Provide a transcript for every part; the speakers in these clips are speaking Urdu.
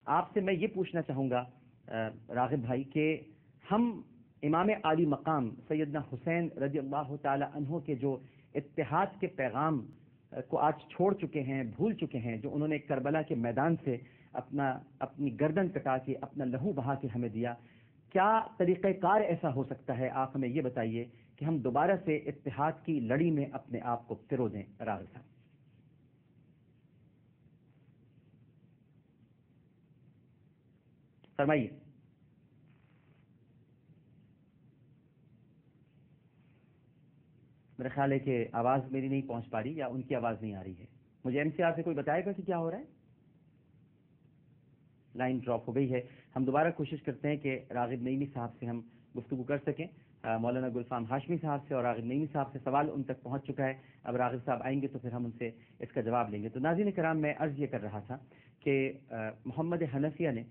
آپ سے میں یہ پوچھنا چاہوں گا راغب بھائی کہ ہم امام عالی مقام سیدنا حسین رضی اللہ تعالی عنہ کے جو اتحاد کے پیغام کو آج چھوڑ چکے ہیں، بھول چکے ہیں، جو انہوں نے کربلا کے میدان سے اپنی گردن کٹا کے اپنا لہو بہا کے ہمیں دیا، کیا طریقہ کار ایسا ہو سکتا ہے؟ آپ ہمیں یہ بتائیے کہ ہم دوبارہ سے اتحاد کی لڑی میں اپنے آپ کو پرو دیں۔ راغب صاحب فرمائیے۔ میرا خیال ہے کہ آواز میری نہیں پہنچ پا رہی یا ان کی آواز نہیں آ رہی ہے۔ مجھے ایم سی آر سے کوئی بتائے گا کہ کیا ہو رہا ہے؟ لائن ڈراپ ہو گئی ہے۔ ہم دوبارہ کوشش کرتے ہیں کہ راغب نعیمی صاحب سے ہم گفتگو کر سکیں۔ مولانا گلفام ہاشمی صاحب سے اور راغب نعیمی صاحب سے سوال ان تک پہنچ چکا ہے۔ اب راغب صاحب آئیں گے تو پھر ہم ان سے اس کا جواب لیں گے۔ تو ناظرین کرام، میں عرض یہ کر رہا تھا کہ محمد حنفیہ نے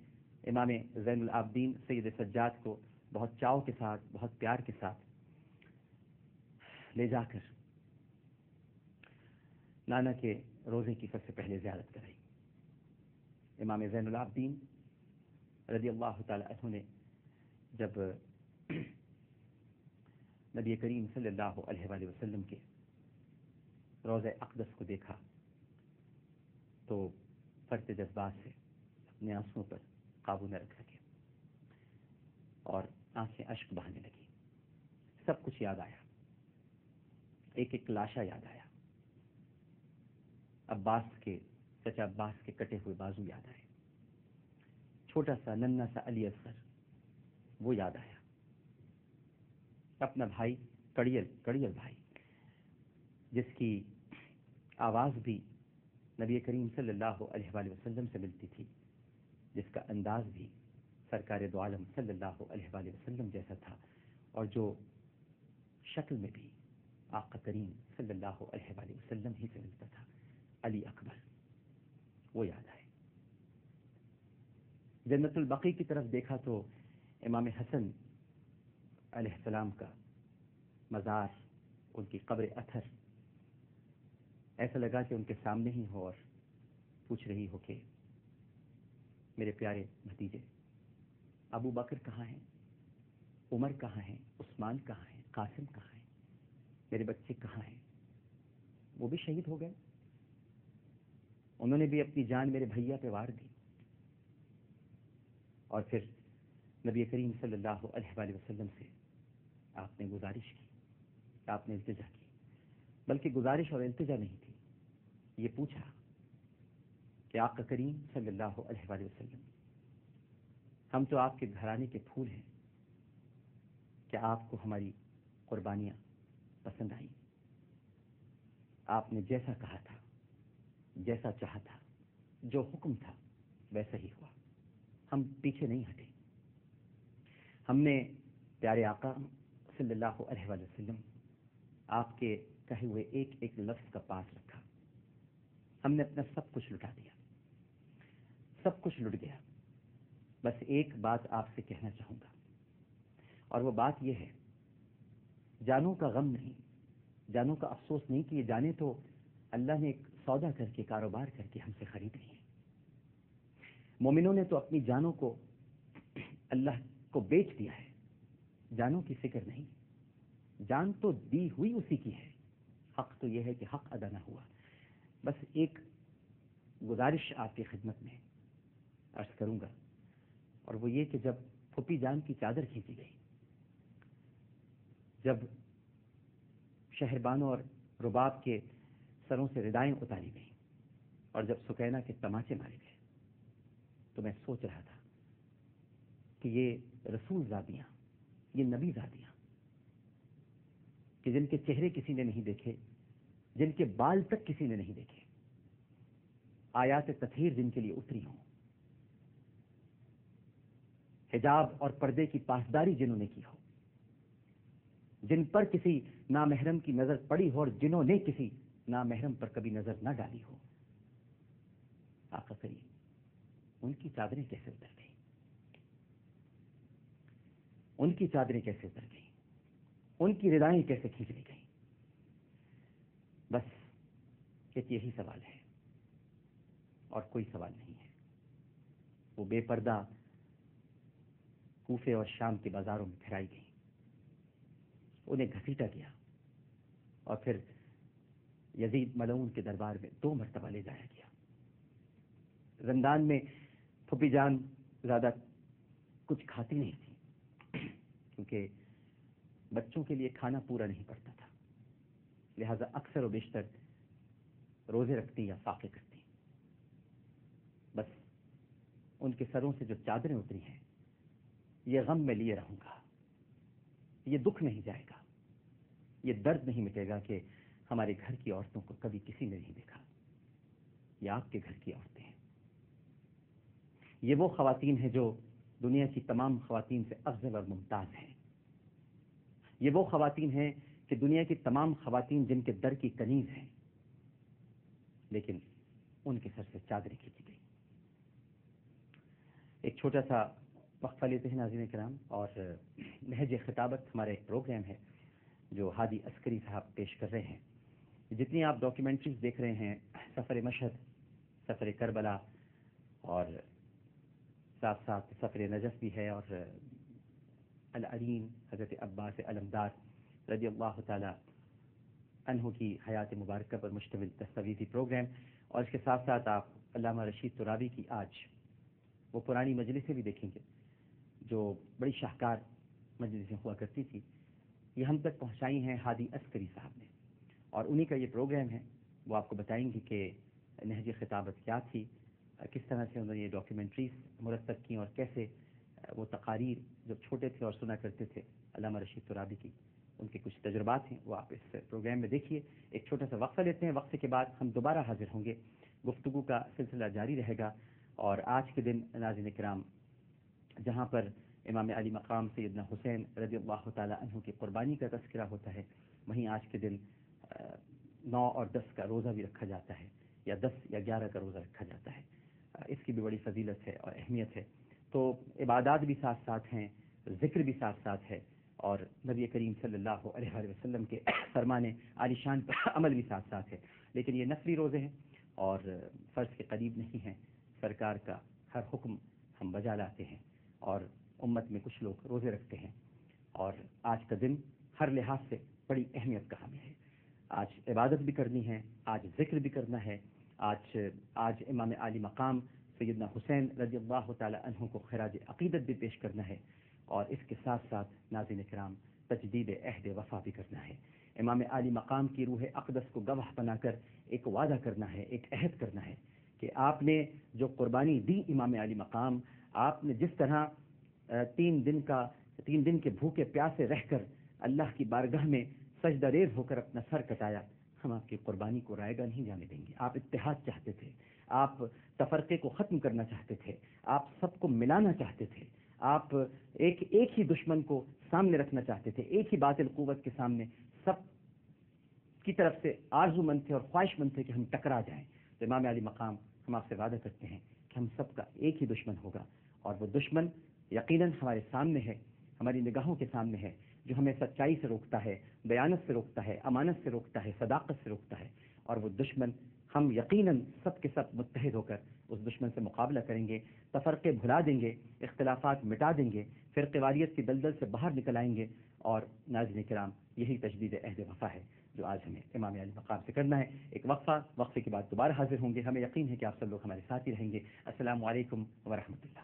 امام زین العابدین سید سجاد کو بہت چاؤ کے ساتھ، بہت پیار کے ساتھ لے جا کر نانا کے روزے کی سب سے پہلے زیارت کرائی۔ امام زین العابدین رضی اللہ تعالی عنہ نے جب نبی کریم صلی اللہ علیہ وآلہ وسلم کے روضہ اقدس کو دیکھا تو فرط جذبات سے اپنے آنسوؤں پر قابو نہ رکھ سکے اور آنکھیں اشک بہانے لگی۔ سب کچھ یاد آیا، ایک ایک لاشا یاد آیا، چچا عباس کے کٹے ہوئے بازو یاد آئے، چھوٹا سا ننھا سا علی اصغر وہ یاد آیا، اپنا بھائی کڑیل بھائی جس کی آواز بھی نبی کریم صلی اللہ علیہ وآلہ وسلم سے ملتی تھی، جس کا انداز بھی سرکار دو عالم صلی اللہ علیہ وآلہ وسلم جیسا تھا، اور جو شکل میں بھی آقا کریم صلی اللہ علیہ وآلہ وسلم ہی سے ملتا تھا، علی اکبر وہ یاد آئے۔ جنت البقیع کی طرف دیکھا تو امام حسن علیہ السلام کا مزار، ان کی قبر اطہر ایسا لگا کہ ان کے سامنے ہی ہو اور پوچھ رہی ہو کہ میرے پیارے بھتیجے ابو بکر کہاں ہیں، عمر کہاں ہیں، عثمان کہاں ہیں، قاسم کہاں ہیں، میرے بچے کہاں ہیں؟ وہ بھی شہید ہو گئے، انہوں نے بھی اپنی جان میرے بھیا پہ وار دی۔ اور پھر نبی کریم صلی اللہ علیہ وآلہ وسلم سے آپ نے گزارش کی، آپ نے التجا کی، بلکہ گزارش اور التجا نہیں تھی، یہ پوچھا کہ آقا کریم صلی اللہ علیہ وآلہ وسلم، ہم تو آپ کے گھرانے کے پھول ہیں، کیا آپ کو ہماری قربانیاں پسند آئیں؟ آپ نے جیسا کہا تھا، جیسا چاہا تھا، جو حکم تھا ویسا ہی ہوا، ہم پیچھے نہیں ہٹے۔ ہم نے پیارے آقا صلی اللہ علیہ وآلہ وسلم آپ کے کہے ہوئے ایک ایک لفظ کا پاس رکھا، ہم نے اپنا سب کچھ لٹا دیا، سب کچھ لٹ گیا۔ بس ایک بات آپ سے کہنا چاہوں گا، اور وہ بات یہ ہے، جانوں کا غم نہیں، جانوں کا افسوس نہیں کہ یہ جانے تو اللہ نے ایک سودا کر کے، کاروبار کر کے ہم سے خرید لی ہیں۔ مومنوں نے تو اپنی جانوں کو اللہ کو بیچ دیا ہے، جانوں کی فکر نہیں، جان تو دی ہوئی اسی کی ہے، حق تو یہ ہے کہ حق ادا نہ ہوا۔ بس ایک گزارش آپ کی خدمت میں عرض کروں گا، اور وہ یہ کہ جب پھوپھی جان کی چادر کھینچی گئی، جب شہربانوں اور رباب کے سروں سے ردائیں اتاری گئیں، اور جب سکینہ کے تماچے مارے گئے، تو میں سوچ رہا تھا کہ یہ رسول زادیاں، یہ نبی زادیاں، کہ جن کے چہرے کسی نے نہیں دیکھے، جن کے بال تک کسی نے نہیں دیکھے، آیات تطہیر جن کے لیے اتری ہوں، حجاب اور پردے کی پاسداری جنہوں نے کی ہو، جن پر کسی نامحرم کی نظر پڑی ہو اور جنہوں نے کسی نامحرم پر کبھی نظر نہ ڈالی ہو، آقا کریم ان کی چادریں کیسے اتر گئیں؟ ان کی چادریں کیسے اتر گئیں؟ ان کی ردائیں کیسے کھینچ لی گئیں؟ بس ایک یہی سوال ہے اور کوئی سوال نہیں ہے۔ وہ بے پردہ کوفے اور شام کے بازاروں میں پھیلائی گئیں، انہیں گھسیٹا گیا اور پھر یزید ملعون کے دربار میں 2 مرتبہ لے جایا گیا۔ زندان میں پھوپھی جان زیادہ کچھ کھاتی نہیں تھی کیونکہ بچوں کے لیے کھانا پورا نہیں پڑتا تھا، لہذا اکثر و بیشتر روزے رکھتی یا فاقے کرتی۔ بس ان کے سروں سے جو چادریں اتری ہیں، یہ غم میں لیے رہوں گا، یہ دکھ نہیں جائے گا، یہ درد نہیں مٹے گا کہ ہمارے گھر کی عورتوں کو کبھی کسی نے نہیں دیکھا۔ یہ آپ کے گھر کی عورتیں ہیں، یہ وہ خواتین ہیں جو دنیا کی تمام خواتین سے افضل اور ممتاز ہیں۔ یہ وہ خواتین ہیں کہ دنیا کی تمام خواتین جن کے در کی کنیز ہیں، لیکن ان کے سر سے چادریں کھینچی گئی۔ ایک چھوٹا سا وقفہ لیتے ہیں ناظرین کرام، اور نہج خطابت ہمارا ایک پروگرام ہے جو ہادی عسکری صاحب پیش کر رہے ہیں۔ جتنی آپ ڈاکیومنٹریز دیکھ رہے ہیں، سفر مشہد، سفر کربلا، اور ساتھ ساتھ سفر نجف بھی ہے، اور العرین حضرت عباس علمدار رضی اللہ تعالی عنہ کی حیات مبارکہ پر مشتمل دستاویزی پروگرام، اور اس کے ساتھ ساتھ آپ علامہ رشید ترابی کی آج وہ پرانی مجلسیں بھی دیکھیں گے جو بڑی شاہکار مجلسیں ہوا کرتی تھی، یہ ہم تک پہنچائی ہیں ہادی عسکری صاحب نے، اور انہی کا یہ پروگرام ہے۔ وہ آپ کو بتائیں گے کہ نہج خطابت کیا تھی، کس طرح سے انہوں نے یہ ڈاکیومنٹریز مرتب کی، اور کیسے وہ تقاریر جو چھوٹے تھے اور سنا کرتے تھے علامہ رشید ترابی کی، ان کے کچھ تجربات ہیں، وہ آپ اس پروگرام میں دیکھیے۔ ایک چھوٹا سا وقفہ لیتے ہیں، وقفے کے بعد ہم دوبارہ حاضر ہوں گے، گفتگو کا سلسلہ جاری رہے گا۔ اور آج کے دن ناظرین کرام، جہاں پر امام علی مقام سیدنا حسین رضی اللہ تعالی عنہ کی قربانی کا تذکرہ ہوتا ہے، وہیں آج کے دن 9 اور 10 کا روزہ بھی رکھا جاتا ہے، یا 10 یا 11 کا روزہ رکھا جاتا ہے۔ اس کی بھی بڑی فضیلت ہے اور اہمیت ہے۔ تو عبادات بھی ساتھ ساتھ ہیں، ذکر بھی ساتھ ساتھ ہے، اور نبی کریم صلی اللہ علیہ وآلہ وسلم کے فرمان عالی شان پر عمل بھی ساتھ ساتھ ہے۔ لیکن یہ نفلی روزے ہیں اور فرض کے قریب نہیں ہیں، سرکار کا ہر حکم ہم بجا لاتے ہیں، اور امت میں کچھ لوگ روزے رکھتے ہیں، اور آج کا دن ہر لحاظ سے بڑی اہمیت کا حامل ہے۔ آج عبادت بھی کرنی ہے، آج ذکر بھی کرنا ہے، آج امام عالی مقام سیدنا حسین رضی اللہ تعالی عنہ کو خراج عقیدت بھی پیش کرنا ہے، اور اس کے ساتھ ساتھ ناظرین کرام تجدید عہد وفا بھی کرنا ہے۔ امام عالی مقام کی روح اقدس کو گواہ بنا کر ایک وعدہ کرنا ہے، ایک عہد کرنا ہے کہ آپ نے جو قربانی دی امام علی مقام، آپ نے جس طرح 3 دن کے بھوکے پیاسے رہ کر اللہ کی بارگاہ میں سجدہ ریز ہو کر اپنا سر کٹایا، ہم آپ کی قربانی کو رائے گا نہیں جانے دیں گے۔ آپ اتحاد چاہتے تھے، آپ تفرقے کو ختم کرنا چاہتے تھے، آپ سب کو ملانا چاہتے تھے، آپ ایک ہی دشمن کو سامنے رکھنا چاہتے تھے، ایک ہی باطل قوت کے سامنے سب کی طرف سے آرزو مند تھے اور خواہش مند تھے کہ ہم ٹکرا جائیں۔ تو امام علی مقام ہم آپ سے وعدہ کرتے ہیں کہ ہم سب کا ایک ہی دشمن ہوگا، اور وہ دشمن یقیناً ہمارے سامنے ہے، ہماری نگاہوں کے سامنے ہے، جو ہمیں سچائی سے روکتا ہے، بیانت سے روکتا ہے، امانت سے روکتا ہے، صداقت سے روکتا ہے، اور وہ دشمن ہم یقیناً سب کے سب متحد ہو کر اس دشمن سے مقابلہ کریں گے، تفرقے بھلا دیں گے، اختلافات مٹا دیں گے، فرقے واریت کی دلدل سے باہر نکل آئیں گے، اور ناظرین کرام یہی تجدید عہد وفا ہے جو آج ہمیں امام علی مقام سے کرنا ہے۔ ایک وقفے کے بعد دوبارہ حاضر ہوں گے، ہمیں یقین ہے کہ آپ سب لوگ ہمارے ساتھ ہی رہیں گے۔ السلام علیکم ورحمۃ اللہ۔